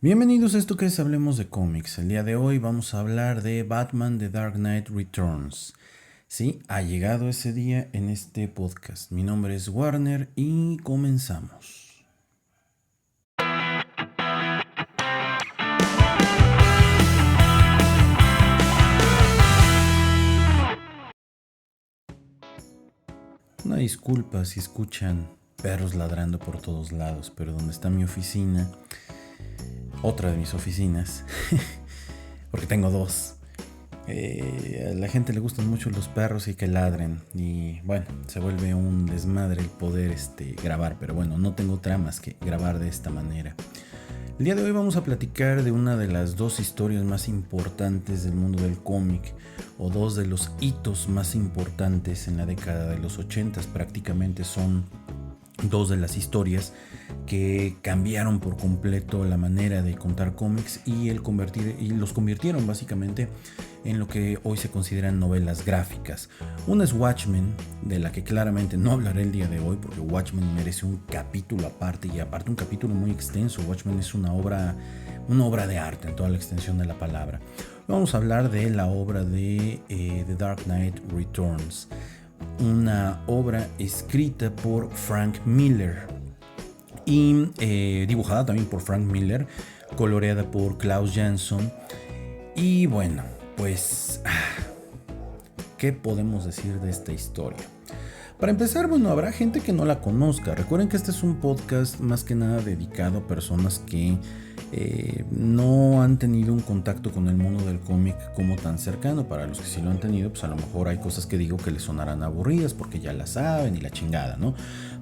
Bienvenidos a esto que es Hablemos de Cómics. El día de hoy vamos a hablar de Batman The Dark Knight Returns. Sí, ha llegado ese día en este podcast. Mi nombre es Warner y comenzamos. Una disculpa si escuchan perros ladrando por todos lados, pero donde está mi oficina, otra de mis oficinas, porque tengo dos. A la gente le gustan mucho los perros y que ladren. Y bueno, se vuelve un desmadre el poder grabar. Pero bueno, no tengo otra más que grabar de esta manera. El día de hoy vamos a platicar de una de las dos historias más importantes del mundo del cómic. O dos de los hitos más importantes en la década de los 80. Prácticamente son dos de las historias que cambiaron por completo la manera de contar cómics y los convirtieron básicamente en lo que hoy se consideran novelas gráficas. Una es Watchmen, de la que claramente no hablaré el día de hoy porque Watchmen merece un capítulo aparte, y aparte un capítulo muy extenso. Watchmen es una obra de arte en toda la extensión de la palabra. Vamos a hablar de la obra de The Dark Knight Returns, una obra escrita por Frank Miller y dibujada también por Frank Miller, coloreada por Klaus Jansson. Y bueno, pues, ¿qué podemos decir de esta historia? Para empezar, bueno, habrá gente que no la conozca. Recuerden que este es un podcast más que nada dedicado a personas que no han tenido un contacto con el mundo del cómic como tan cercano. Para los que sí lo han tenido, pues a lo mejor hay cosas que digo que les sonarán aburridas porque ya las saben y la chingada, ¿no?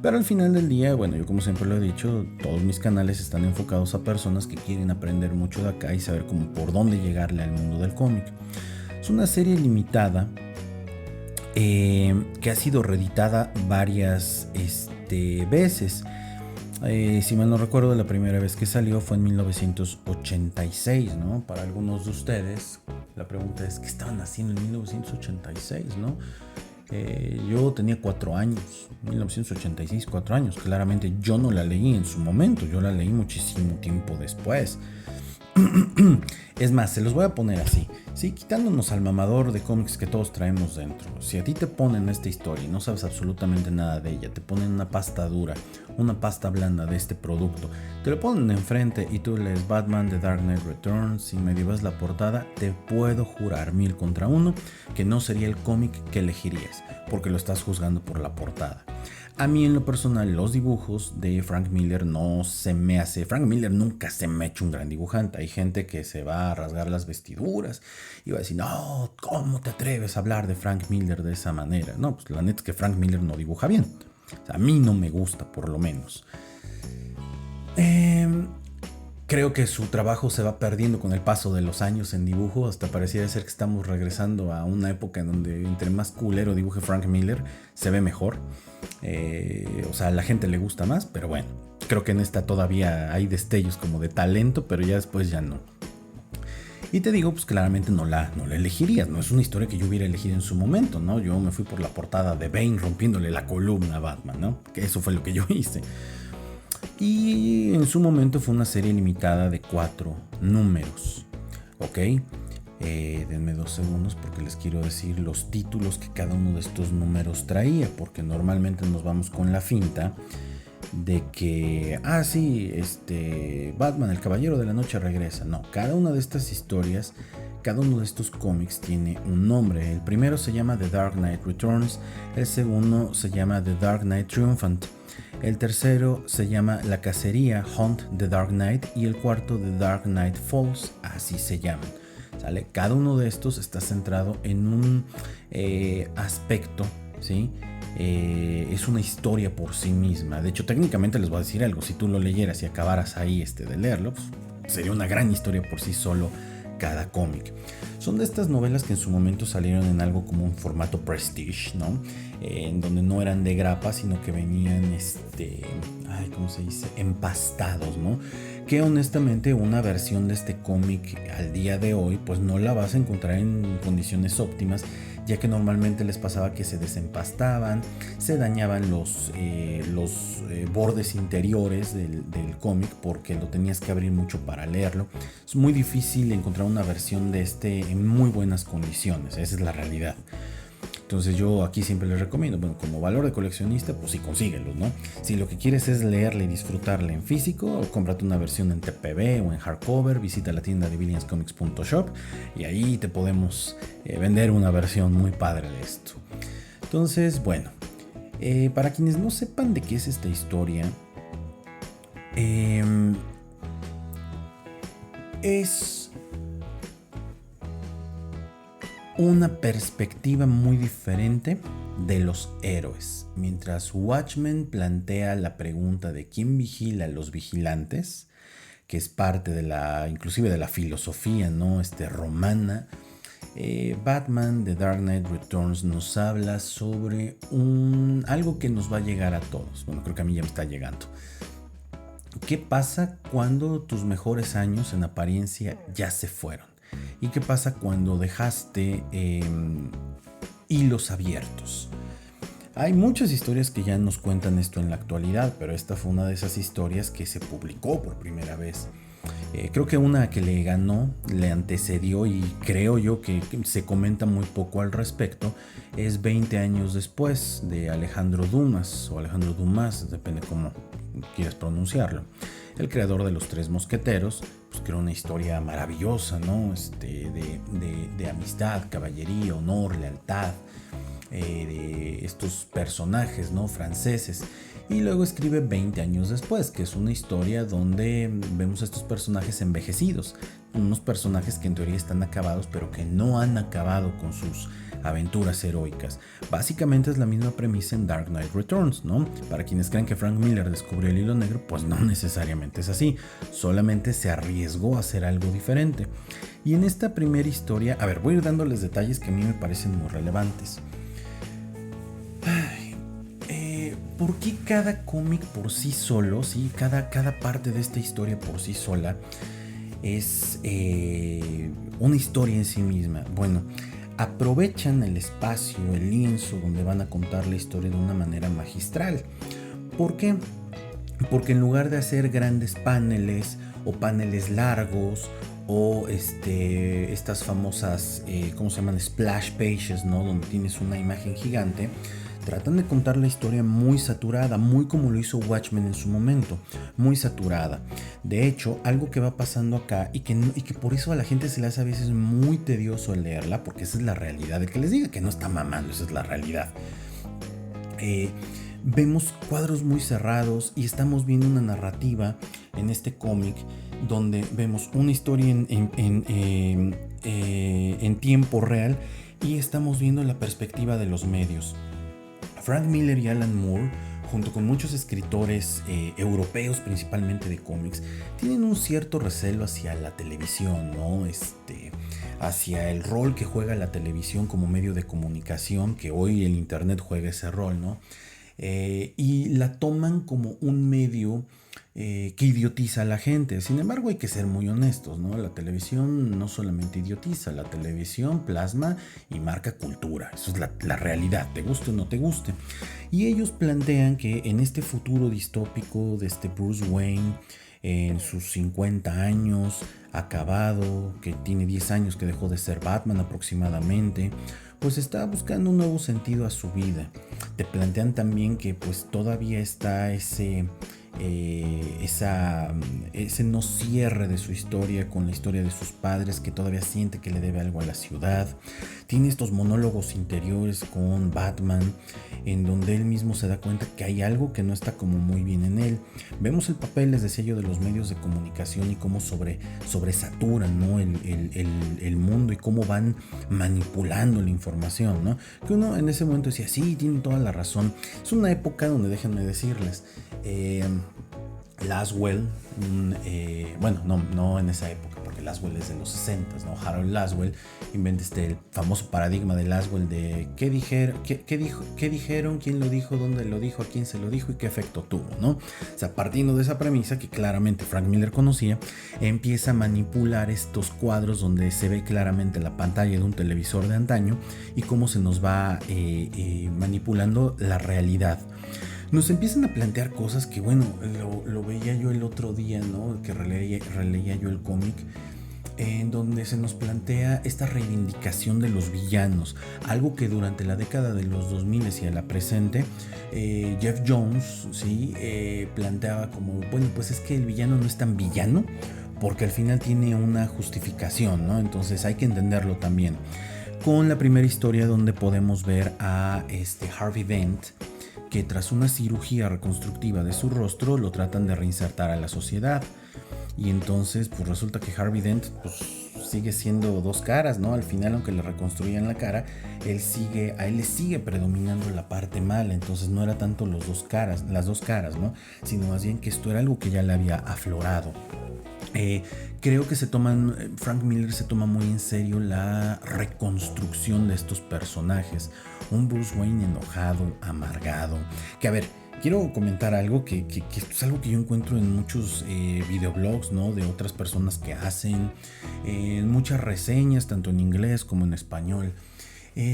Pero al final del día, bueno, yo como siempre lo he dicho, todos mis canales están enfocados a personas que quieren aprender mucho de acá y saber cómo por dónde llegarle al mundo del cómic. Es una serie limitada que ha sido reeditada varias veces. Si mal no recuerdo, la primera vez que salió fue en 1986, ¿no? Para algunos de ustedes, la pregunta es: ¿qué estaban haciendo en 1986, no? Yo tenía 4 años, 1986, 4 años. Claramente yo no la leí en su momento, yo la leí muchísimo tiempo después. Es más, se los voy a poner así, ¿sí? Quitándonos al mamador de cómics que todos traemos dentro. Si a ti te ponen esta historia y no sabes absolutamente nada de ella, te ponen una pasta dura, una pasta blanda de este producto, te lo ponen enfrente y tú lees Batman The Dark Knight Returns y medio ves la portada, te puedo jurar 1000 contra 1 que no sería el cómic que elegirías, porque lo estás juzgando por la portada. A mí en lo personal los dibujos de Frank Miller no se me hace... Frank Miller nunca se me ha hecho un gran dibujante. Hay gente que se va a rasgar las vestiduras y va a decir: no, ¿cómo te atreves a hablar de Frank Miller de esa manera? No, pues la neta es que Frank Miller no dibuja bien. O sea, a mí no me gusta, por lo menos. Creo que su trabajo se va perdiendo con el paso de los años en dibujo. Hasta pareciera ser que estamos regresando a una época en donde entre más culero dibuje Frank Miller, se ve mejor. O sea, a la gente le gusta más, pero bueno, creo que en esta todavía hay destellos como de talento, pero ya después ya no. Y te digo, pues claramente no la elegirías, no es una historia que yo hubiera elegido en su momento, ¿no? Yo me fui por la portada de Bane rompiéndole la columna a Batman, ¿no? Que eso fue lo que yo hice. Y en su momento fue una serie limitada de 4 números, ¿ok? Denme 2 segundos porque les quiero decir los títulos que cada uno de estos números traía, porque normalmente nos vamos con la finta de que, Batman, el Caballero de la Noche regresa. No, cada una de estas historias, cada uno de estos cómics tiene un nombre. El primero se llama The Dark Knight Returns, el segundo se llama The Dark Knight Triumphant, el tercero se llama La Cacería, Hunt the Dark Knight, y el cuarto The Dark Knight Falls, así se llaman. ¿Sale? Cada uno de estos está centrado en un aspecto, ¿sí? Es una historia por sí misma. De hecho, técnicamente les voy a decir algo: si tú lo leyeras y acabaras ahí de leerlo, pues, sería una gran historia por sí solo cada cómic. Son de estas novelas que en su momento salieron en algo como un formato prestige, ¿no? En donde no eran de grapa, sino que venían, ¿cómo se dice? Empastados, ¿no? Que honestamente una versión de este cómic al día de hoy, pues no la vas a encontrar en condiciones óptimas ya que normalmente les pasaba que se desempastaban, se dañaban los bordes interiores del cómic porque lo tenías que abrir mucho para leerlo. Es muy difícil encontrar una versión de este en muy buenas condiciones, esa es la realidad. Entonces yo aquí siempre les recomiendo, bueno, como valor de coleccionista, pues sí, consíguelo, ¿no? Si lo que quieres es leerle y disfrutarle en físico, cómprate una versión en TPB o en hardcover, visita la tienda de billionscomics.shop y ahí te podemos vender una versión muy padre de esto. Entonces, bueno, para quienes no sepan de qué es esta historia, es una perspectiva muy diferente de los héroes. Mientras Watchmen plantea la pregunta de quién vigila a los vigilantes, que es parte de inclusive de la filosofía, ¿no? Romana, Batman The Dark Knight Returns nos habla sobre algo que nos va a llegar a todos. Bueno, creo que a mí ya me está llegando. ¿Qué pasa cuando tus mejores años en apariencia ya se fueron? ¿Y qué pasa cuando dejaste hilos abiertos? Hay muchas historias que ya nos cuentan esto en la actualidad, pero esta fue una de esas historias que se publicó por primera vez. Creo que una que le ganó, le antecedió y creo yo que se comenta muy poco al respecto, es 20 años después de Alejandro Dumas, o Alejandro Dumas, depende cómo quieras pronunciarlo. El creador de Los Tres Mosqueteros, pues creó una historia maravillosa, ¿no? De amistad, caballería, honor, lealtad, de estos personajes, ¿no? Franceses. Y luego escribe 20 años después, que es una historia donde vemos a estos personajes envejecidos, unos personajes que en teoría están acabados, pero que no han acabado con sus aventuras heroicas. Básicamente es la misma premisa en Dark Knight Returns, ¿no? Para quienes creen que Frank Miller descubrió el hilo negro, pues no necesariamente es así, solamente se arriesgó a hacer algo diferente. Y en esta primera historia, a ver, voy a ir dándoles detalles que a mí me parecen muy relevantes. ¿Por qué cada cómic por sí solo, ¿sí? cada parte de esta historia por sí sola es una historia en sí misma? Bueno, aprovechan el espacio, el lienzo donde van a contar la historia de una manera magistral. ¿Por qué? Porque en lugar de hacer grandes paneles o paneles largos o estas famosas, ¿cómo se llaman? Splash pages, ¿no? Donde tienes una imagen gigante. Tratan de contar la historia muy saturada, muy como lo hizo Watchmen en su momento, muy saturada. De hecho, algo que va pasando acá y que por eso a la gente se le hace a veces muy tedioso leerla, porque esa es la realidad. El que les diga que no está mamando, esa es la realidad. Vemos cuadros muy cerrados y estamos viendo una narrativa en este cómic donde vemos una historia en tiempo real y estamos viendo la perspectiva de los medios. Frank Miller y Alan Moore, junto con muchos escritores europeos, principalmente de cómics, tienen un cierto recelo hacia la televisión, ¿no? Hacia el rol que juega la televisión como medio de comunicación, que hoy el internet juega ese rol, ¿no? Y la toman como un medio que idiotiza a la gente. Sin embargo, hay que ser muy honestos, ¿no? La televisión no solamente idiotiza, la televisión plasma y marca cultura. Eso es la realidad, te guste o no te guste. Y ellos plantean que en este futuro distópico de Bruce Wayne, en sus 50 años, acabado, que tiene 10 años que dejó de ser Batman aproximadamente, pues está buscando un nuevo sentido a su vida. Te plantean también que pues todavía está ese no cierre de su historia con la historia de sus padres, que todavía siente que le debe algo a la ciudad. Tiene estos monólogos interiores con Batman, en donde él mismo se da cuenta que hay algo que no está como muy bien en él. Vemos el papel, les decía yo, de los medios de comunicación y cómo sobresaturan, ¿no? el mundo y cómo van manipulando la información, ¿no? Que uno en ese momento decía, sí, tienen toda la razón. Es una época donde, déjenme decirles, Laswell, bueno, no en esa época, porque Laswell es de los 60, ¿no? Harold Laswell inventa el famoso paradigma de Laswell de qué dijeron, quién lo dijo, dónde lo dijo, a quién se lo dijo y qué efecto tuvo, ¿no? O sea, partiendo de esa premisa que claramente Frank Miller conocía, empieza a manipular estos cuadros donde se ve claramente la pantalla de un televisor de antaño y cómo se nos va manipulando la realidad. Nos empiezan a plantear cosas que, bueno, lo veía yo el otro día, ¿no? Que releía yo el cómic, en donde se nos plantea esta reivindicación de los villanos, algo que durante la década de los 2000 y a la presente, Jeff Jones, ¿sí? Planteaba como, bueno, pues es que el villano no es tan villano, porque al final tiene una justificación, ¿no? Entonces hay que entenderlo también. Con la primera historia donde podemos ver a Harvey Dent, que tras una cirugía reconstructiva de su rostro lo tratan de reinsertar a la sociedad. Y entonces pues resulta que Harvey Dent pues sigue siendo dos caras, ¿no? Al final, aunque le reconstruían la cara, a él le sigue predominando la parte mala. Entonces no era tanto las dos caras, ¿no? Sino más bien que esto era algo que ya le había aflorado. Creo que Frank Miller se toma muy en serio la reconstrucción de estos personajes. Un Bruce Wayne enojado, amargado. Que a ver, quiero comentar algo que es algo que yo encuentro en muchos videoblogs, ¿no? De otras personas que hacen, en muchas reseñas, tanto en inglés como en español.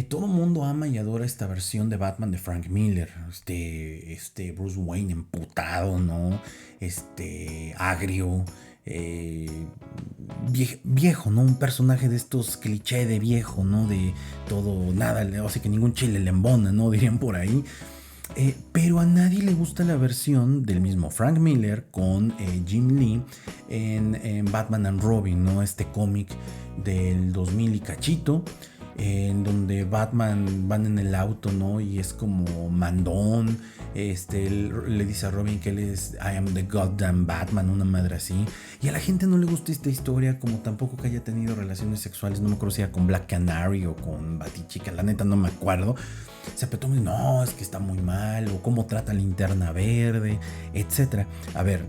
Todo el mundo ama y adora esta versión de Batman de Frank Miller. Bruce Wayne emputado, ¿no? Agrio. Viejo, ¿no? Un personaje de estos cliché de viejo, ¿no? De todo, nada, o sea que ningún chile le embona, ¿no? Dirían por ahí. Pero a nadie le gusta la versión del mismo Frank Miller con Jim Lee en Batman and Robin, ¿no? Este cómic del 2000 y cachito, en donde Batman van en el auto, ¿no? Y es como mandón. Él le dice a Robin que él es I am the goddamn Batman, una madre así. Y a la gente no le gusta esta historia, como tampoco que haya tenido relaciones sexuales. No me acuerdo si era con Black Canary o con Batichica, la neta no me acuerdo. Se apretó y no, es que está muy mal, o cómo trata Linterna Verde, etc. A ver,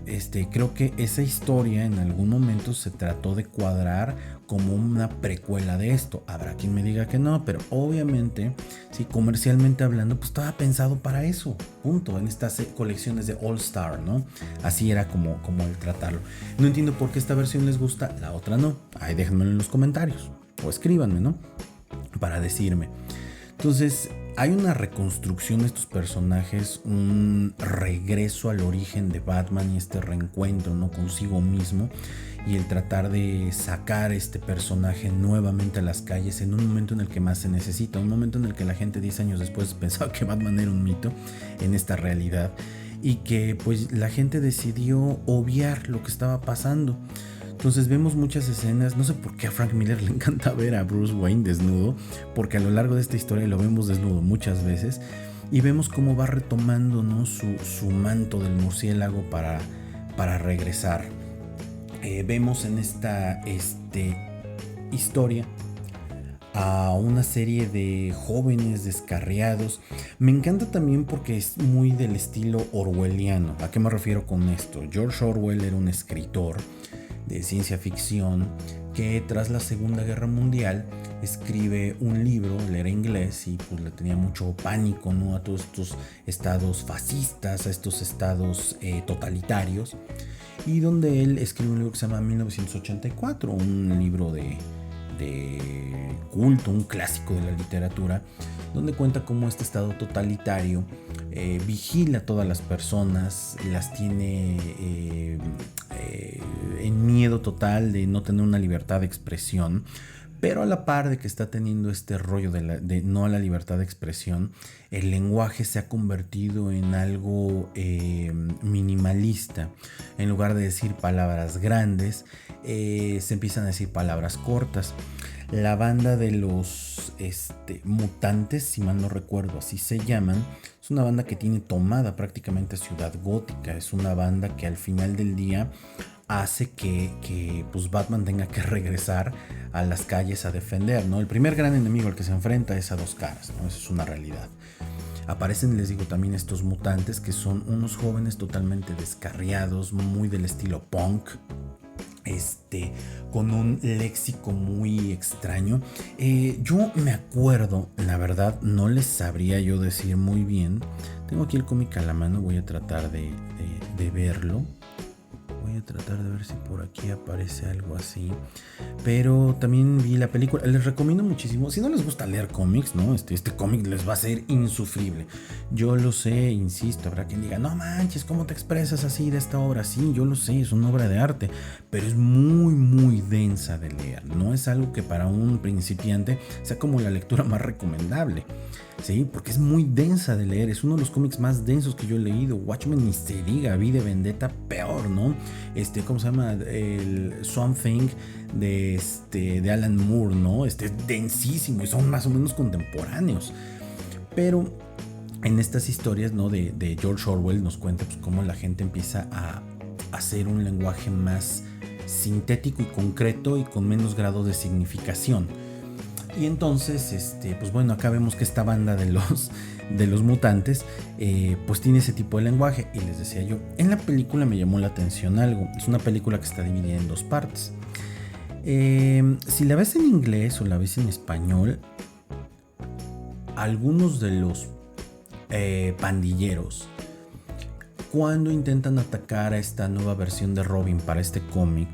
creo que esa historia en algún momento se trató de cuadrar como una precuela de esto. Habrá quien me diga que no, pero obviamente, sí, comercialmente hablando, pues estaba pensado para eso, punto, en estas colecciones de All Star, ¿no? Así era como el tratarlo. No entiendo por qué esta versión les gusta, la otra no. Ahí déjenmelo en los comentarios, o escríbanme, ¿no? Para decirme. Entonces, hay una reconstrucción de estos personajes, un regreso al origen de Batman y este reencuentro, ¿no? Consigo mismo, y el tratar de sacar este personaje nuevamente a las calles en un momento en el que más se necesita, un momento en el que la gente 10 años después pensaba que Batman era un mito en esta realidad y que pues la gente decidió obviar lo que estaba pasando. Entonces vemos muchas escenas, no sé por qué a Frank Miller le encanta ver a Bruce Wayne desnudo, porque a lo largo de esta historia lo vemos desnudo muchas veces, y vemos cómo va retomando, ¿no? su manto del murciélago para regresar. Vemos en esta historia a una serie de jóvenes descarriados. Me encanta también porque es muy del estilo orwelliano. ¿A qué me refiero con esto? George Orwell era un escritor de ciencia ficción que tras la Segunda Guerra Mundial escribe un libro. Él era inglés y pues le tenía mucho pánico, ¿no? A todos estos estados fascistas, a estos estados totalitarios, y donde él escribe un libro que se llama 1984, un libro de culto, un clásico de la literatura, donde cuenta cómo este estado totalitario vigila a todas las personas, las tiene en miedo total de no tener una libertad de expresión, pero a la par de que está teniendo este rollo de no a la libertad de expresión, el lenguaje se ha convertido en algo minimalista. En lugar de decir palabras grandes, se empiezan a decir palabras cortas. La banda de los mutantes, si mal no recuerdo, así se llaman, es una banda que tiene tomada prácticamente Ciudad Gótica. Es una banda que al final del día hace que pues Batman tenga que regresar a las calles a defender, ¿no? El primer gran enemigo al que se enfrenta es a Dos Caras, ¿no? Eso es una realidad. Aparecen, les digo, también estos mutantes que son unos jóvenes totalmente descarriados, muy del estilo punk, con un léxico muy extraño. Yo me acuerdo, la verdad, no les sabría yo decir muy bien. Tengo aquí el cómic a la mano, voy a tratar de verlo. Voy a tratar de ver si por aquí aparece algo así. Pero también vi la película. Les recomiendo muchísimo. Si no les gusta leer cómics, ¿no? Este cómic les va a ser insufrible. Yo lo sé, insisto. Habrá quien diga, no manches, ¿cómo te expresas así de esta obra? Sí, yo lo sé, es una obra de arte. Pero es muy, muy densa de leer. No es algo que para un principiante sea como la lectura más recomendable. Sí, porque es muy densa de leer, es uno de los cómics más densos que yo he leído. Watchmen ni se diga, V de Vendetta peor, ¿no? ¿Cómo se llama? El Swamp Thing de Alan Moore, ¿no? Es densísimo y son más o menos contemporáneos. Pero en estas historias, ¿no? de George Orwell nos cuenta pues, cómo la gente empieza a hacer un lenguaje más sintético y concreto y con menos grado de significación. Y entonces, pues bueno, acá vemos que esta banda de los mutantes, pues tiene ese tipo de lenguaje. Y les decía yo, en la película me llamó la atención algo. Es una película que está dividida en dos partes. Si la ves en inglés o la ves en español, algunos de los pandilleros, cuando intentan atacar a esta nueva versión de Robin para este cómic,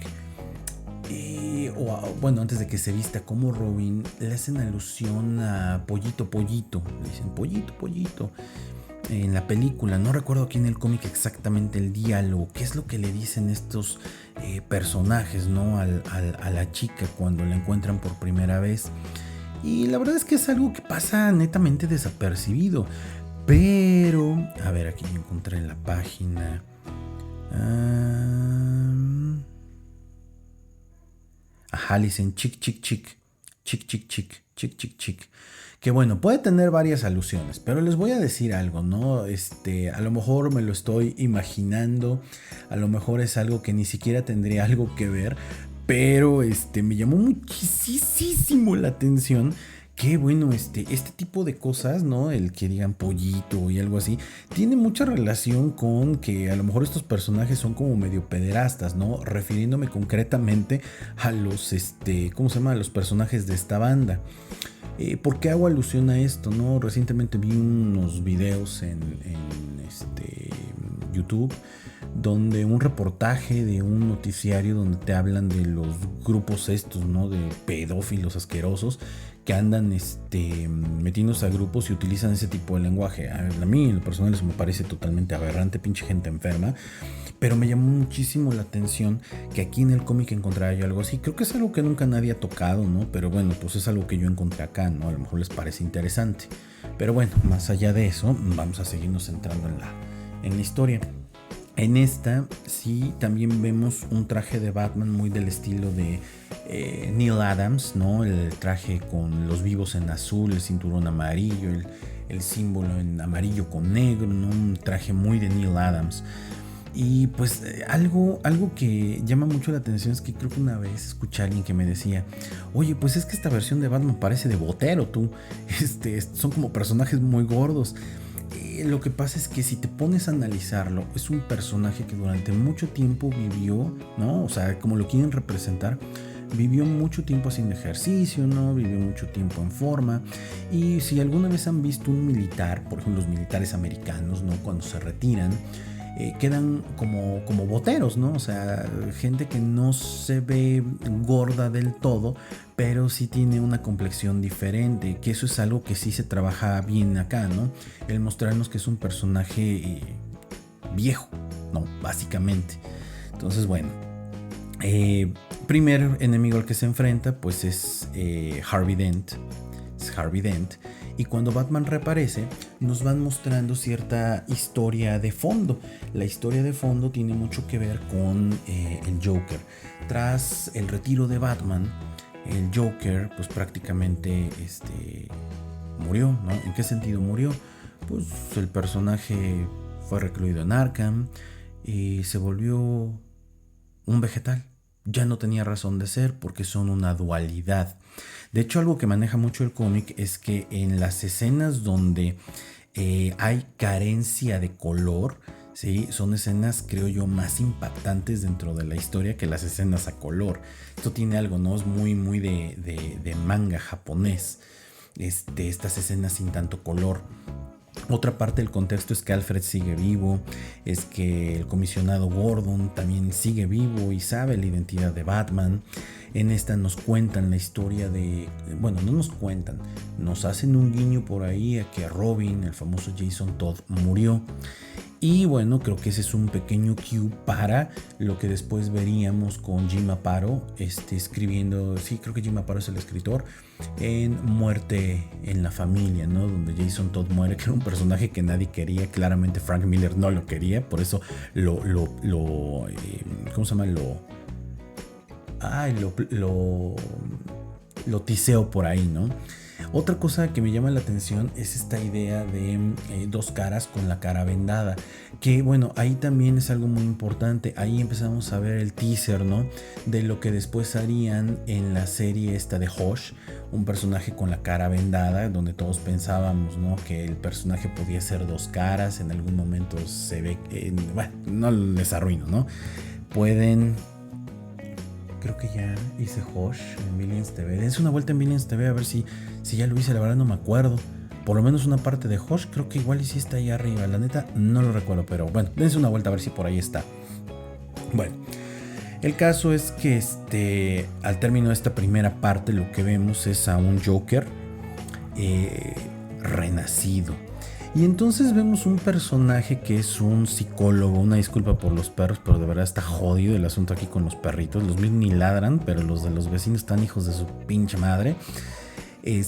bueno, antes de que se vista como Robin, le hacen alusión a Pollito Pollito. Le dicen Pollito Pollito. En la película, no recuerdo aquí en el cómic exactamente el diálogo, qué es lo que le dicen estos personajes, ¿no? A la chica cuando la encuentran por primera vez. Y la verdad es que es algo que pasa netamente desapercibido. Pero, a ver, aquí encontré la página. Ajá, le dicen chic, chic, chic, chic, chic, chic, chic, chic, chic. Que bueno, puede tener varias alusiones, pero les voy a decir algo, ¿no? A lo mejor me lo estoy imaginando, a lo mejor es algo que ni siquiera tendría algo que ver, pero me llamó muchísimo la atención. Que bueno, este tipo de cosas, ¿no? El que digan pollito y algo así, tiene mucha relación con que a lo mejor estos personajes son como medio pederastas, ¿no? Refiriéndome concretamente a los, ¿cómo se llama? A los personajes de esta banda. ¿Por qué hago alusión a esto, no? Recientemente vi unos videos en YouTube donde un reportaje de un noticiario donde te hablan de los grupos estos, ¿no? De pedófilos asquerosos que andan metiéndose a grupos y utilizan ese tipo de lenguaje. A mí en lo personal eso me parece totalmente aberrante, pinche gente enferma. Pero me llamó muchísimo la atención que aquí en el cómic encontrara yo algo así. Creo que es algo que nunca nadie ha tocado, ¿no? Pero bueno, pues es algo que yo encontré acá, ¿no? A lo mejor les parece interesante. Pero bueno, más allá de eso, vamos a seguirnos centrando en la historia. En esta sí también vemos un traje de Batman muy del estilo de Neal Adams, ¿no? El traje con los vivos en azul, el cinturón amarillo, el símbolo en amarillo con negro, ¿no? Un traje muy de Neal Adams. Y pues algo que llama mucho la atención es que creo que una vez escuché a alguien que me decía, oye, pues es que esta versión de Batman parece de Botero, tú. Son como personajes muy gordos. Lo que pasa es que si te pones a analizarlo, es un personaje que durante mucho tiempo vivió, ¿no? O sea, como lo quieren representar, vivió mucho tiempo haciendo ejercicio, ¿no? Vivió mucho tiempo en forma. Y si alguna vez han visto un militar, por ejemplo los militares americanos, ¿no? Cuando se retiran, quedan como boteros, ¿no? O sea, gente que no se ve gorda del todo, pero sí tiene una complexión diferente, que eso es algo que sí se trabaja bien acá, ¿no? El mostrarnos que es un personaje viejo, ¿no? Básicamente. Entonces, bueno, primer enemigo al que se enfrenta, pues es Harvey Dent. Es Harvey Dent. Y cuando Batman reaparece, nos van mostrando cierta historia de fondo. La historia de fondo tiene mucho que ver con el Joker. Tras el retiro de Batman, el Joker pues prácticamente murió, ¿no? ¿En qué sentido murió? Pues el personaje fue recluido en Arkham y se volvió un vegetal. Ya no tenía razón de ser porque son una dualidad. De hecho, algo que maneja mucho el cómic es que en las escenas donde hay carencia de color, Sí, son escenas, creo yo, más impactantes dentro de la historia que las escenas a color. Esto tiene algo, ¿no? Es muy de manga japonés. Estas escenas sin tanto color. Otra parte del contexto es que Alfred sigue vivo, es que el comisionado Gordon también sigue vivo y sabe la identidad de Batman. En esta nos cuentan la historia de... Bueno, no nos cuentan, nos hacen un guiño por ahí a que Robin, el famoso Jason Todd, murió. Y bueno, creo que ese es un pequeño cue para lo que después veríamos con Jim Aparo escribiendo, sí, creo que Jim Aparo es el escritor, en Muerte en la Familia, ¿no? Donde Jason Todd muere, que era un personaje que nadie quería, claramente Frank Miller no lo quería, por eso ¿cómo se llama? Lo tiseo por ahí, ¿no? Otra cosa que me llama la atención es esta idea de dos caras con la cara vendada, que bueno, ahí también es algo muy importante. Ahí empezamos a ver el teaser, ¿no? De lo que después harían en la serie esta de Hush, un personaje con la cara vendada, donde todos pensábamos, ¿no? Que el personaje podía ser dos caras. En algún momento se ve, bueno, no les arruino, ¿no? Pueden... Creo que ya hice Hush en Billions TV. Dense una vuelta en Billions TV a ver si ya lo hice, la verdad no me acuerdo. Por lo menos una parte de Hush, creo que igual sí está ahí arriba. La neta no lo recuerdo, pero bueno, dense una vuelta a ver si por ahí está. Bueno, el caso es que al término de esta primera parte lo que vemos es a un Joker renacido. Y entonces vemos un personaje que es un psicólogo. Una disculpa por los perros, pero de verdad está jodido el asunto aquí con los perritos. Los míos ni ladran, pero los de los vecinos están hijos de su pinche madre. Yo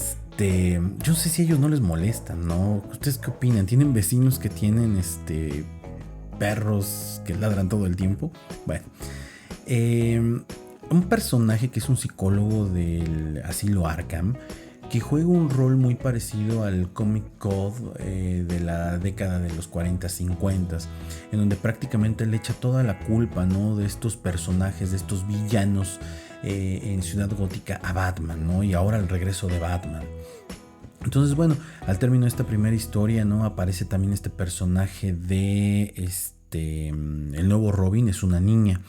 no sé si a ellos no les molestan, ¿no? ¿Ustedes qué opinan? ¿Tienen vecinos que tienen perros que ladran todo el tiempo? Bueno, un personaje que es un psicólogo del asilo Arkham, que juega un rol muy parecido al Comic Code de la década de los 40-50, en donde prácticamente le echa toda la culpa, ¿no? De estos personajes, de estos villanos en Ciudad Gótica a Batman, ¿no? Y ahora el regreso de Batman. Entonces, bueno, al término de esta primera historia, ¿no? Aparece también este personaje de el nuevo Robin, es una niña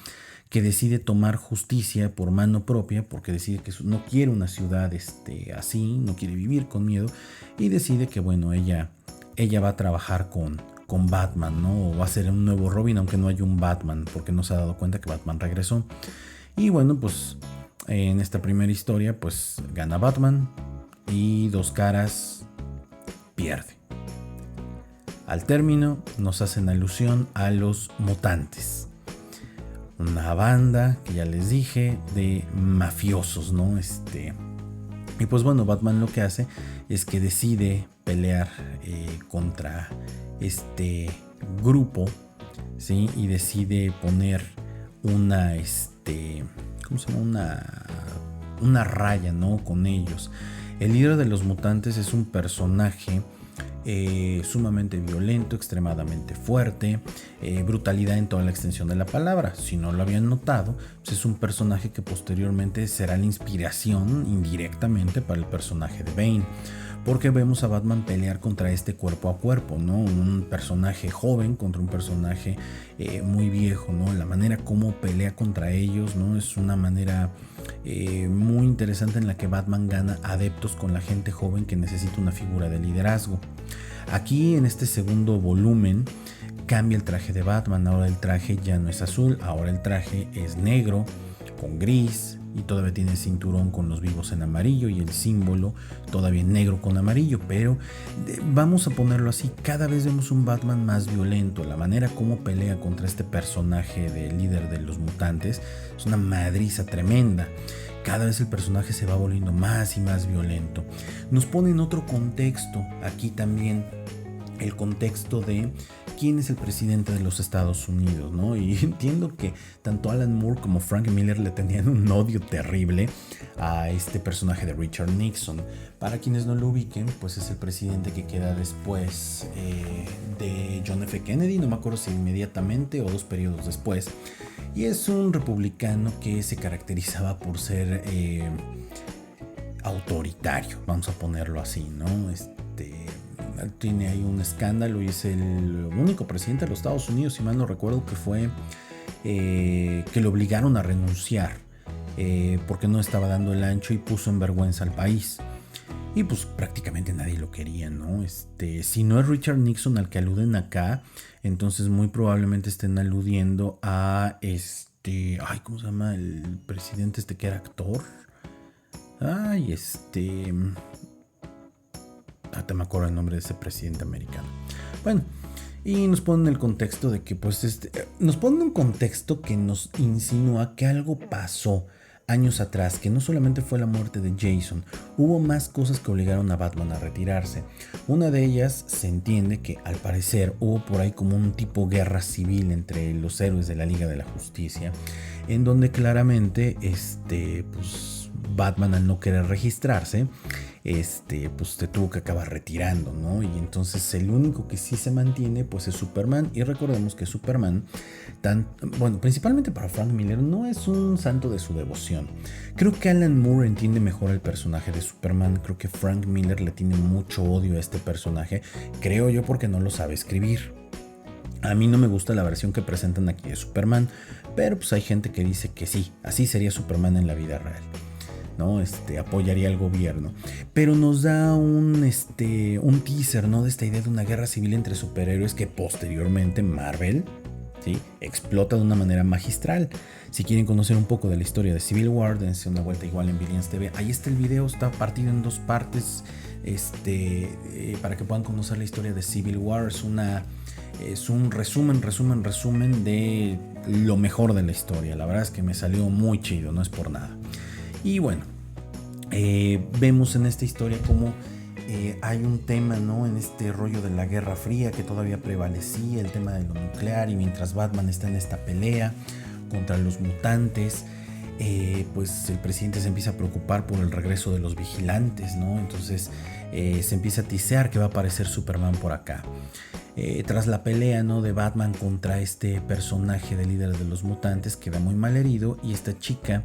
que decide tomar justicia por mano propia, porque decide que no quiere una ciudad así, no quiere vivir con miedo, y decide que bueno, ella va a trabajar con Batman, ¿no? O va a ser un nuevo Robin, aunque no haya un Batman, porque no se ha dado cuenta que Batman regresó. Y bueno, pues en esta primera historia, pues gana Batman y Dos Caras pierde. Al término nos hacen alusión a los mutantes. Una banda, que ya les dije, de mafiosos, ¿no? Y pues bueno, Batman lo que hace es que decide pelear contra este grupo, ¿sí? Y decide poner una, ¿cómo se llama? Una raya, ¿no? Con ellos. El líder de los mutantes es un personaje sumamente violento, extremadamente fuerte, brutalidad en toda la extensión de la palabra. Si no lo habían notado, pues es un personaje que posteriormente será la inspiración indirectamente para el personaje de Bane, porque vemos a Batman pelear contra este cuerpo a cuerpo, ¿no? Un personaje joven contra un personaje muy viejo, ¿no? La manera como pelea contra ellos, ¿no? Es una manera muy interesante en la que Batman gana adeptos con la gente joven que necesita una figura de liderazgo. Aquí en este segundo volumen cambia el traje de Batman. Ahora el traje ya no es azul, ahora el traje es negro con gris y todavía tiene el cinturón con los vivos en amarillo y el símbolo todavía negro con amarillo, pero vamos a ponerlo así, cada vez vemos un Batman más violento. La manera como pelea contra este personaje de líder de los mutantes es una madriza tremenda. Cada vez el personaje se va volviendo más y más violento. Nos pone en otro contexto aquí también, el contexto de quién es el presidente de los Estados Unidos, ¿no? Y entiendo que tanto Alan Moore como Frank Miller le tenían un odio terrible a este personaje de Richard Nixon. Para quienes no lo ubiquen, pues es el presidente que queda después de John F. Kennedy, no me acuerdo si inmediatamente o 2 periodos después. Y es un republicano que se caracterizaba por ser autoritario, vamos a ponerlo así, ¿no? tiene ahí un escándalo y es el único presidente de los Estados Unidos, si mal no recuerdo, que fue que lo obligaron a renunciar porque no estaba dando el ancho y puso en vergüenza al país. Y pues prácticamente nadie lo quería, ¿no? Si no es Richard Nixon al que aluden acá, entonces muy probablemente estén aludiendo a ¿cómo se llama? El presidente que era actor. Te me acuerdo el nombre de ese presidente americano. Bueno, y nos ponen el contexto de que nos ponen un contexto que nos insinúa que algo pasó años atrás, que no solamente fue la muerte de Jason, hubo más cosas que obligaron a Batman a retirarse. Una de ellas se entiende que al parecer hubo por ahí como un tipo guerra civil entre los héroes de la Liga de la Justicia, en donde claramente Batman, al no querer registrarse, pues te tuvo que acabar retirando, ¿no? Y entonces el único que sí se mantiene pues es Superman, y recordemos que Superman, principalmente para Frank Miller, no es un santo de su devoción. Creo que Alan Moore entiende mejor el personaje de Superman. Creo que Frank Miller le tiene mucho odio a este personaje, creo yo, porque no lo sabe escribir. A mí no me gusta la versión que presentan aquí de Superman, pero pues hay gente que dice que sí, así sería Superman en la vida real, ¿no? Apoyaría al gobierno, pero nos da un teaser, ¿no? De esta idea de una guerra civil entre superhéroes que posteriormente Marvel, ¿sí?, explota de una manera magistral. Si quieren conocer un poco de la historia de Civil War, dense una vuelta igual en Billions TV. Ahí está el video, está partido en dos partes, para que puedan conocer la historia de Civil War. Es un resumen de lo mejor de la historia. La verdad es que me salió muy chido, no es por nada. Y bueno, vemos en esta historia cómo hay un tema, ¿no?, en este rollo de la Guerra Fría que todavía prevalecía, el tema de lo nuclear, y mientras Batman está en esta pelea contra los mutantes, pues el presidente se empieza a preocupar por el regreso de los vigilantes, ¿no? Entonces se empieza a tisear que va a aparecer Superman por acá. Tras la pelea, ¿no?, de Batman contra este personaje de líder de los mutantes, queda muy mal herido, y esta chica,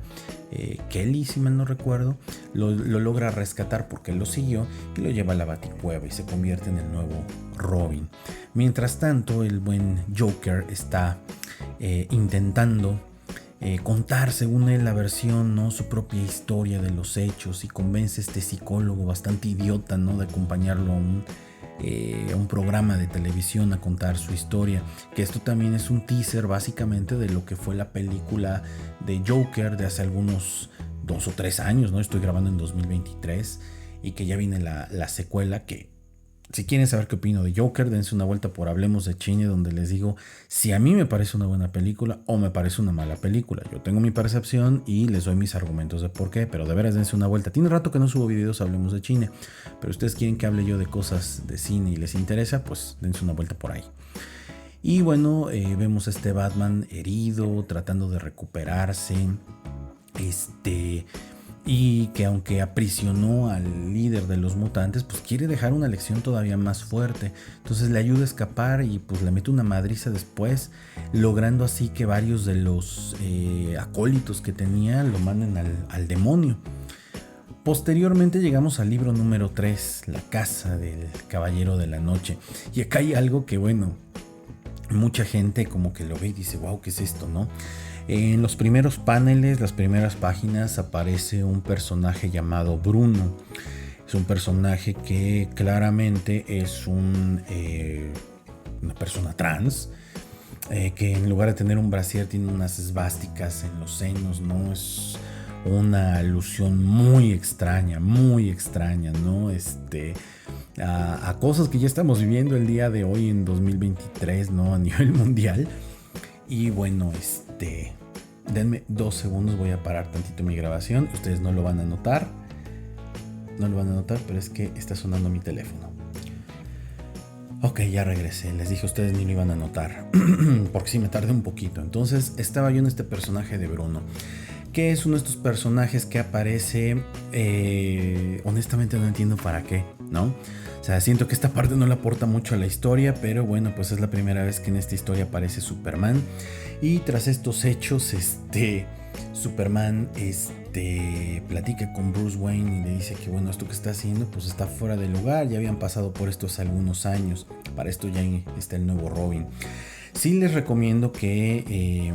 Kelly, si mal no recuerdo, lo logra rescatar porque lo siguió y lo lleva a la Baticueva y se convierte en el nuevo Robin. Mientras tanto, el buen Joker está intentando contar, según él, la versión, ¿no?, su propia historia de los hechos, y convence a este psicólogo bastante idiota, ¿no?, de acompañarlo a un programa de televisión a contar su historia, que esto también es un teaser básicamente de lo que fue la película de Joker de hace algunos 2 o 3 años, ¿no? Estoy grabando en 2023 y que ya viene la secuela, que si quieren saber qué opino de Joker, dense una vuelta por Hablemos de Cine, donde les digo si a mí me parece una buena película o me parece una mala película. Yo tengo mi percepción y les doy mis argumentos de por qué, pero de veras dense una vuelta. Tiene rato que no subo videos Hablemos de Cine, pero ustedes quieren que hable yo de cosas de cine y les interesa, pues dense una vuelta por ahí. Y bueno, vemos a este Batman herido, tratando de recuperarse, y que aunque aprisionó al líder de los mutantes, pues quiere dejar una lección todavía más fuerte. Entonces le ayuda a escapar y pues le mete una madriza después, logrando así que varios de los acólitos que tenía lo manden al demonio. Posteriormente llegamos al libro número 3, La Casa del Caballero de la Noche. Y acá hay algo que, bueno, mucha gente como que lo ve y dice, wow, ¿qué es esto, no? En los primeros paneles, las primeras páginas, aparece un personaje llamado Bruno. Es un personaje que claramente es una persona trans, que en lugar de tener un brasier tiene unas esvásticas en los senos, ¿no? Es una alusión muy extraña, ¿no? A cosas que ya estamos viviendo el día de hoy en 2023, ¿no?, a nivel mundial. Y bueno, denme 2 segundos, voy a parar tantito mi grabación. Ustedes no lo van a notar, pero es que está sonando mi teléfono. Ok, ya regresé. Les dije a ustedes ni lo iban a notar, porque sí me tardé un poquito. Entonces estaba yo en este personaje de Bruno, que es uno de estos personajes que aparece, honestamente no entiendo para qué, ¿no? O sea, siento que esta parte no le aporta mucho a la historia, pero bueno, pues es la primera vez que en esta historia aparece Superman. Y tras estos hechos, Superman platica con Bruce Wayne y le dice que bueno, esto que está haciendo pues está fuera de lugar, ya habían pasado por esto hace algunos años, para esto ya está el nuevo Robin. Sí les recomiendo que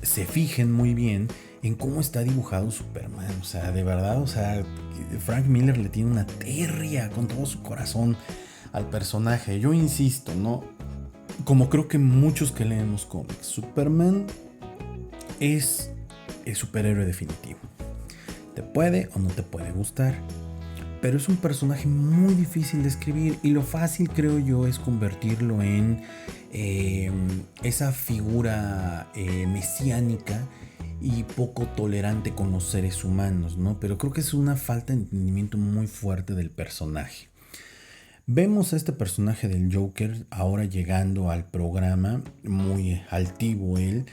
se fijen muy bien en cómo está dibujado Superman, o sea, de verdad, o sea, Frank Miller le tiene una tirria con todo su corazón al personaje. Yo insisto, ¿no? Como creo que muchos que leemos cómics, Superman es el superhéroe definitivo. Te puede o no te puede gustar, pero es un personaje muy difícil de escribir y lo fácil, creo yo, es convertirlo en esa figura mesiánica y poco tolerante con los seres humanos, ¿no? Pero creo que es una falta de entendimiento muy fuerte del personaje. Vemos a este personaje del Joker ahora llegando al programa, muy altivo él,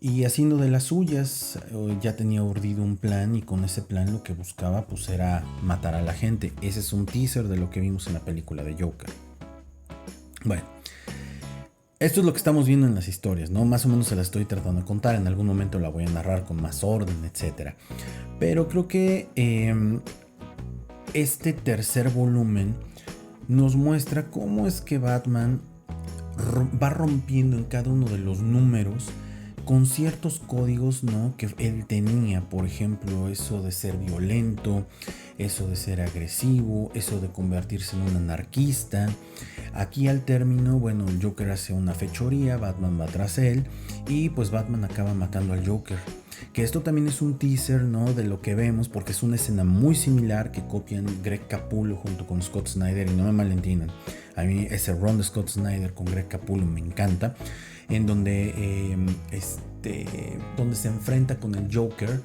y haciendo de las suyas. Ya tenía urdido un plan y con ese plan lo que buscaba pues era matar a la gente. Ese es un teaser de lo que vimos en la película de Joker. Bueno, esto es lo que estamos viendo en las historias, ¿no? Más o menos se las estoy tratando de contar. En algún momento la voy a narrar con más orden, etc. Pero creo que este tercer volumen nos muestra cómo es que Batman va rompiendo en cada uno de los números con ciertos códigos, ¿no?, que él tenía. Por ejemplo, eso de ser violento, eso de ser agresivo, eso de convertirse en un anarquista. Aquí al término, bueno, el Joker hace una fechoría, Batman va tras él y pues Batman acaba matando al Joker. Que esto también es un teaser, ¿no?, de lo que vemos, porque es una escena muy similar que copian Greg Capullo junto con Scott Snyder, y no me malentiendan, a mí ese run de Scott Snyder con Greg Capullo me encanta, en donde donde se enfrenta con el Joker.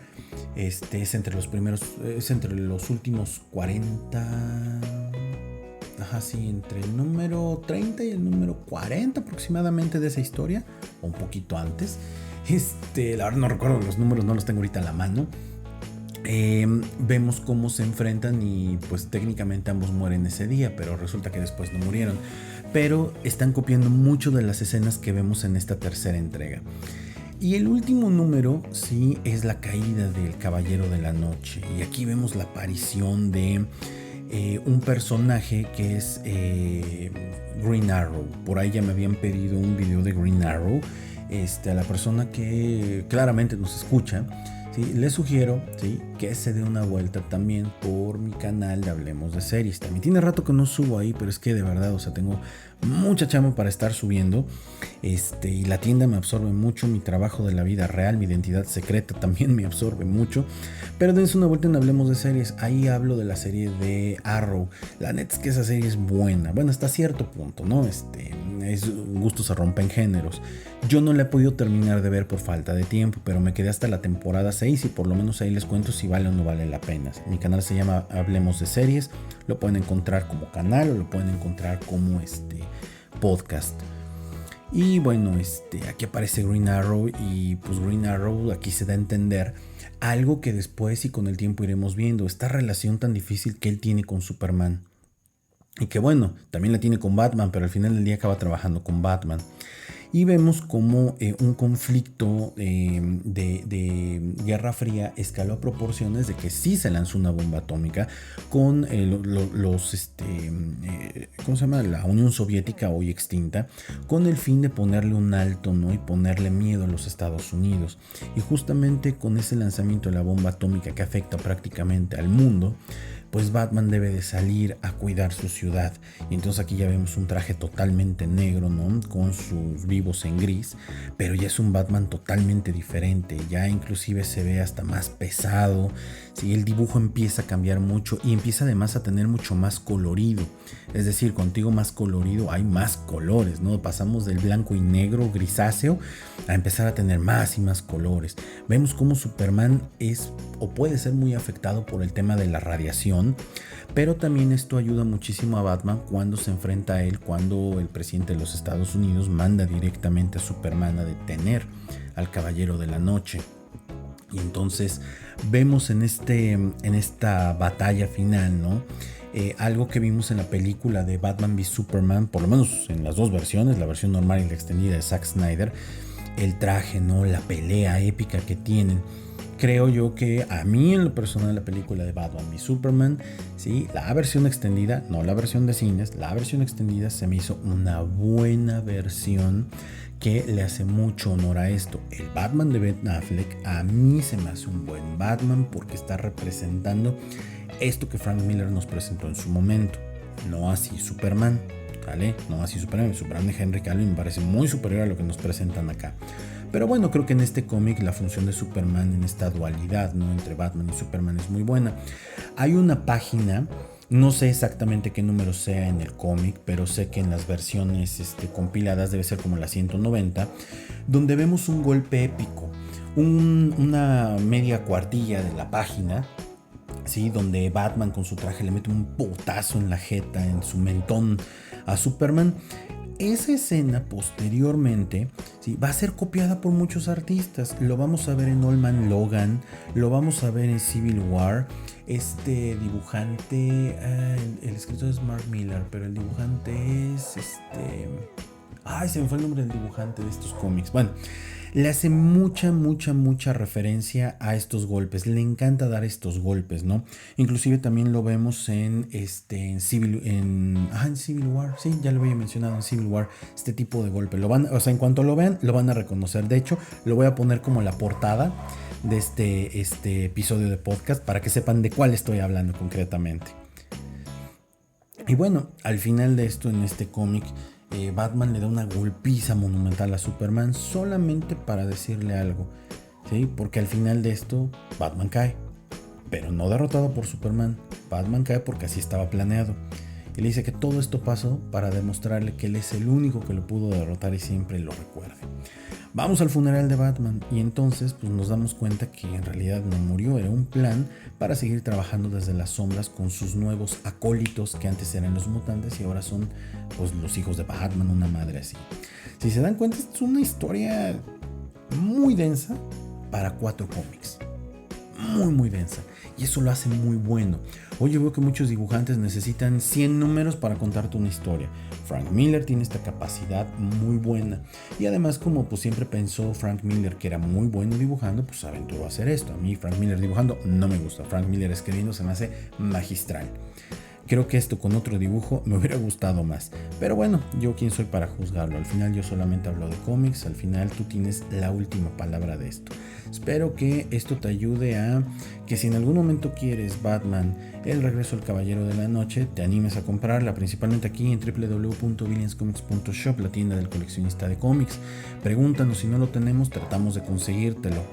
Es entre los últimos 40, sí, entre el número 30 y el número 40 aproximadamente de esa historia, o un poquito antes. La verdad no recuerdo los números, no los tengo ahorita a la mano. Vemos cómo se enfrentan y pues técnicamente ambos mueren ese día, pero resulta que después no murieron. Pero están copiando mucho de las escenas que vemos en esta tercera entrega. Y el último número, sí, es la caída del Caballero de la Noche. Y aquí vemos la aparición de un personaje que es Green Arrow. Por ahí ya me habían pedido un video de Green Arrow. A la persona que claramente nos escucha, ¿sí?, les sugiero, ¿sí?, que se dé una vuelta también por mi canal de Hablemos de Series. También tiene rato que no subo ahí, pero es que de verdad, o sea, tengo mucha chamba para estar subiendo, y la tienda me absorbe mucho, mi trabajo de la vida real, mi identidad secreta también me absorbe mucho. Pero dense una vuelta en Hablemos de Series, ahí hablo de la serie de Arrow. La neta es que esa serie es buena, bueno, hasta cierto punto, ¿no? Gustos se rompen géneros. Yo no la he podido terminar de ver por falta de tiempo, pero me quedé hasta la temporada 6 y por lo menos ahí les cuento si vale o no vale la pena. Mi canal se llama Hablemos de Series, lo pueden encontrar como canal o lo pueden encontrar como podcast. Y bueno, aquí aparece Green Arrow y pues Green Arrow aquí se da a entender algo que después y con el tiempo iremos viendo, esta relación tan difícil que él tiene con Superman. Y que bueno, también la tiene con Batman, pero al final del día acaba trabajando con Batman. Y vemos como un conflicto de Guerra Fría escaló a proporciones de que sí se lanzó una bomba atómica con ¿cómo se llama? La Unión Soviética, hoy extinta, con el fin de ponerle un alto, ¿no?, y ponerle miedo a los Estados Unidos. Y justamente con ese lanzamiento de la bomba atómica que afecta prácticamente al mundo, pues Batman debe de salir a cuidar su ciudad. Y entonces aquí ya vemos un traje totalmente negro, ¿no?, con sus vivos en gris, pero ya es un Batman totalmente diferente. Ya inclusive se ve hasta más pesado, ¿sí? El dibujo empieza a cambiar mucho y empieza además a tener mucho más colorido. Es decir, contigo más colorido hay más colores, ¿no? Pasamos del blanco y negro grisáceo a empezar a tener más y más colores. Vemos cómo Superman es o puede ser muy afectado por el tema de la radiación, pero también esto ayuda muchísimo a Batman cuando se enfrenta a él, cuando el presidente de los Estados Unidos manda directamente a Superman a detener al Caballero de la Noche. Y entonces vemos en esta batalla final, ¿no?, algo que vimos en la película de Batman v Superman, por lo menos en las dos versiones, la versión normal y la extendida de Zack Snyder, el traje, ¿no? La pelea épica que tienen. Creo yo que a mí en lo personal la película de Batman v Superman, ¿sí? La versión extendida, no la versión de cines, la versión extendida se me hizo una buena versión que le hace mucho honor a esto. El Batman de Ben Affleck a mí se me hace un buen Batman porque está representando esto que Frank Miller nos presentó en su momento. No así Superman, ¿vale? No así Superman. El Superman de Henry Cavill me parece muy superior a lo que nos presentan acá. Pero bueno, creo que en este cómic la función de Superman en esta dualidad, ¿no? Entre Batman y Superman es muy buena. Hay una página, no sé exactamente qué número sea en el cómic, pero sé que en las versiones compiladas debe ser como la 190, donde vemos un golpe épico, una media cuartilla de la página, ¿sí? Donde Batman con su traje le mete un putazo en la jeta, en su mentón a Superman. Esa escena posteriormente, ¿sí? Va a ser copiada por muchos artistas. Lo vamos a ver en Old Man Logan, lo vamos a ver en Civil War. Este dibujante, el escritor es Mark Millar, pero el dibujante es se me fue el nombre del dibujante de estos cómics. Bueno, le hace mucha referencia a estos golpes. Le encanta dar estos golpes, ¿no? Inclusive también lo vemos en Civil War. Sí, ya lo había mencionado en Civil War. Este tipo de golpe. En cuanto lo vean, lo van a reconocer. De hecho, lo voy a poner como la portada de este episodio de podcast para que sepan de cuál estoy hablando concretamente. Y bueno, al final de esto, en este cómic, Batman le da una golpiza monumental a Superman solamente para decirle algo, ¿sí? Porque al final de esto Batman cae, pero no derrotado por Superman. Batman cae porque así estaba planeado. Y le dice que todo esto pasó para demostrarle que él es el único que lo pudo derrotar y siempre lo recuerde. Vamos al funeral de Batman y entonces pues nos damos cuenta que en realidad no murió, era un plan para seguir trabajando desde las sombras con sus nuevos acólitos que antes eran los mutantes y ahora son pues los hijos de Batman, una madre así. Si se dan cuenta, es una historia muy densa para 4 cómics. Muy densa. Y eso lo hace muy bueno. Hoy yo veo que muchos dibujantes necesitan 100 números para contarte una historia. Frank Miller tiene esta capacidad muy buena. Y además, como pues siempre pensó Frank Miller que era muy bueno dibujando, pues se aventuró a hacer esto. A mí Frank Miller dibujando no me gusta. Frank Miller escribiendo se me hace magistral. Creo que esto con otro dibujo me hubiera gustado más. Pero bueno, yo quién soy para juzgarlo. Al final yo solamente hablo de cómics. Al final tú tienes la última palabra de esto. Espero que esto te ayude a que si en algún momento quieres Batman, El regreso del caballero de la noche, te animes a comprarla, principalmente aquí en www.villanscomics.shop, la tienda del coleccionista de cómics. Pregúntanos, si no lo tenemos, tratamos de conseguírtelo.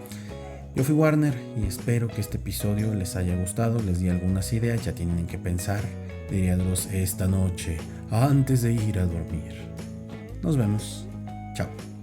Yo fui Warner y espero que este episodio les haya gustado, les di algunas ideas, ya tienen en qué pensar, diríamos esta noche, antes de ir a dormir. Nos vemos. Chao.